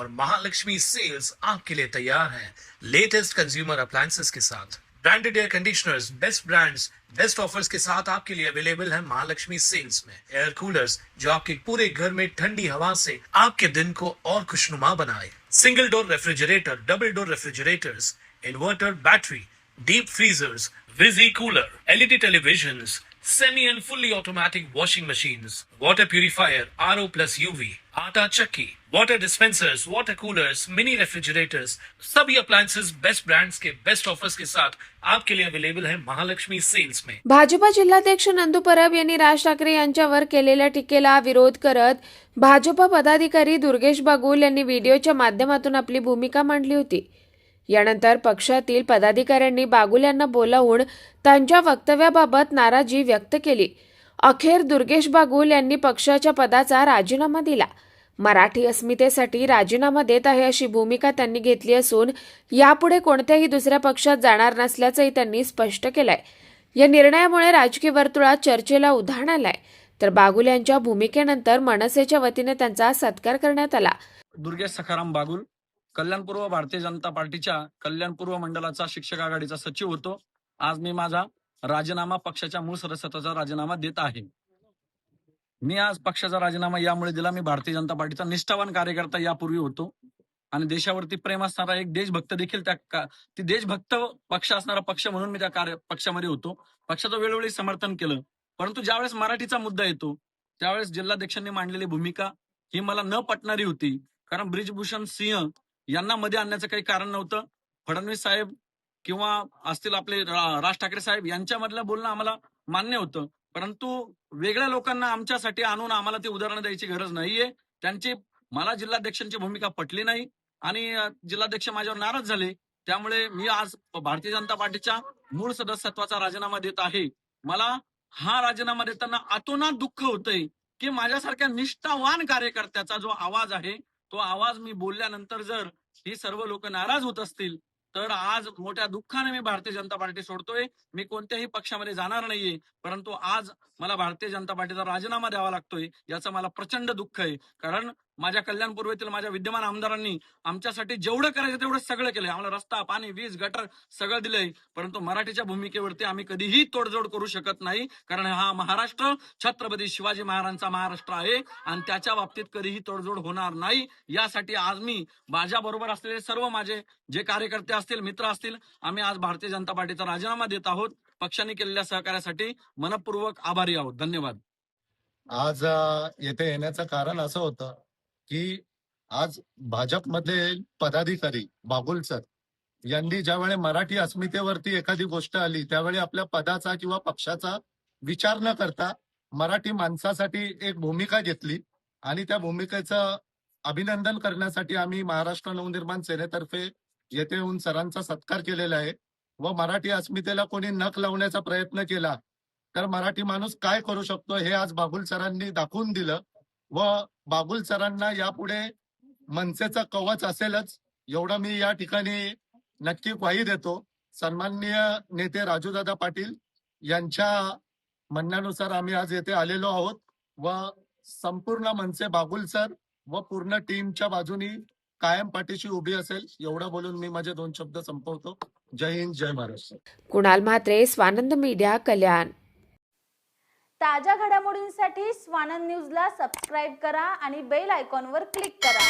और महालक्ष्मी सेल्स आपके लिए तैयार है लेटेस्ट कंज्यूमर अप्लायंसेस के साथ। Branded air conditioners, best brands, best offers के साथ आपके लिए अवेलेबल है महालक्ष्मी सेल्स में। एयर कूलर्स जो आपके पूरे घर में ठंडी हवा से आपके दिन को और खुशनुमा बनाए। Single door refrigerator, double door refrigerators, inverter battery, deep freezers, visi cooler, LED televisions, semi and fully automatic washing machines, water purifier, RO plus UV, आटा चक्की, water dispensers, water coolers, mini refrigerators, सभी appliances best brands के best offers के साथ आपके लिए available है Mahalakshmi sales में। भाजपा जिल्हाध्यक्ष नंदू परब यांनी राज ठाकरे यांच्यावर केलेल्या टीकेला विरोध करत भाजपा पदाधिकारी दुर्गेश बागुल यांनी व्हिडिओच्या माध्यमातून आपली भूमिका मांडली होती। यानंतर पक्षातील पदाधिकाऱ्यांनी बागुल यांना बोलावून त्यांच्या वक्तव्याबाबत नाराजी व्यक्त केली। अखेर दुर्गेश बागुल यांनी पक्षाच्या पदाचा राजीनामा दिला। मराठी अस्मितेसाठी राजीनामा देत आहे अशी भूमिका त्यांनी घेतली असून यापुढे कोणत्याही दुसऱ्या पक्षात जाणार नसल्याचंही त्यांनी स्पष्ट केलंय। या निर्णयामुळे राजकीय वर्तुळात चर्चेला उधाण आलंय। तर बागुल यांच्या भूमिकेनंतर मनसेच्या वतीने त्यांचा सत्कार करण्यात आला। दुर्गेश सखाराम बागुल, कल्याणपूर्व भारतीय जनता पार्टीच्या कल्याणपूर्व मंडळाचा शिक्षक आघाडीचा सचिव होतो। आज मी माझा राजीनामा, पक्षाच्या मूळ सदस्यत्वाचा राजीनामा देत आहे। मी आज पक्षाचा राजीनामा यामुळे दिला, मी भारतीय जनता पार्टीचा निष्ठावान कार्यकर्ता यापूर्वी होतो आणि देशावरती प्रेम असणारा एक देशभक्त देखील ती देशभक्त पक्ष असणारा पक्ष म्हणून मी त्या पक्षामध्ये होतो। पक्षाचं वेळोवेळी समर्थन केलं, परंतु ज्यावेळेस मराठीचा मुद्दा येतो त्यावेळेस जिल्हाध्यक्षांनी मांडलेली भूमिका ही मला न पटणारी होती। कारण ब्रिजभूषण सिंह यांना मध्ये आणण्याचं काही कारण नव्हतं। फडणवीस साहेब किंवा असतील आपले राज ठाकरे साहेब यांच्यामधलं बोलणं आम्हाला मान्य होतं, परंतु वेगळ्या लोकांना आमच्यासाठी आणून आम्हाला ती उदाहरणं द्यायची गरज नाहीये। मला जिल्हाध्यक्षांची भूमिका पटली नाही आणि जिल्हाध्यक्ष माझ्यावर नाराज झाले। त्यामुळे मी आज भारतीय जनता पार्टीच्या मूळ सदस्यत्वाचा राजीनामा देत आहे। मला हा राजीनामा देताना अतोनात दुःख होतंय की माझ्यासारख्या निष्ठावान कार्यकर्त्याचा जो आवाज आहे तो आवाज मी बोलल्यानंतर जर ही सर्व लोक नाराज होत असतील तर आज मोठ्या दुःखाने मी भारतीय जनता पार्टी सोडतोय। मी कोणत्याही पक्षामध्ये जाणार नाहीये, परंतु आज मला भारतीय जनता पार्टीचा राजीनामा द्यावा लागतोय याचं मला प्रचंड दुःख आहे। कारण माझ्या कल्याणपूर्वेतील माझ्या विद्यमान आमदारांनी आमच्यासाठी जेवढं करायचं तेवढं सगळं केलंय। आम्हाला रस्ता, पाणी, वीज, गटर सगळं दिलंय, परंतु मराठीच्या भूमिकेवरती आम्ही कधीही तोडजोड करू शकत नाही। कारण हा महाराष्ट्र छत्रपती शिवाजी महाराजांचा महाराष्ट्र आहे आणि त्याच्या बाबतीत कधीही तोडजोड होणार नाही। यासाठी आज मी माझ्या बरोबर असलेले सर्व माझे जे कार्यकर्ते असतील, मित्र असतील, आम्ही आज भारतीय जनता पार्टीचा राजीनामा देत आहोत। पक्षाने केलेल्या सहकार्यासाठी मनपूर्वक आभारी आहोत। धन्यवाद। आज येथे येण्याचं कारण असं होतं की आज भाजपमध्ये पदाधिकारी बागुल सर यांनी ज्यावेळी मराठी अस्मितेवरती एखादी गोष्ट आली त्यावेळी आपल्या पदाचा किंवा पक्षाचा विचार न करता मराठी माणसासाठी एक भूमिका घेतली आणि त्या भूमिकेचं अभिनंदन करण्यासाठी आम्ही महाराष्ट्र नवनिर्माण सेनेतर्फे येथे येऊन सरांचा सत्कार केलेला आहे। व मराठी अस्मितेला कोणी नख लावण्याचा प्रयत्न केला तर मराठी माणूस काय करू शकतो हे आज बागुल सरांनी दाखवून दिलं व बागुल सरांना यापुढे मनसेचं कवच असेलच एवढं मी या ठिकाणी नक्की ग्वाही देतो। सन्माननीय नेते राजूदादा पाटील यांच्या म्हणण्यानुसार आम्ही आज येथे आलेलो आहोत व संपूर्ण मनसे बागुल सर व पूर्ण टीमच्या बाजूनी कायम पाठीशी उभी असेल एवढं बोलून मी माझे 2 शब्द संपवतो। जय हिंद, जय महाराष्ट्र। कुणाल म्हात्रे, स्वानंद मीडिया, कल्याण। ताज्या घडामोडींसाठी स्वानंद न्यूजला सबस्क्राईब करा आणि बेल आयकॉनवर क्लिक करा।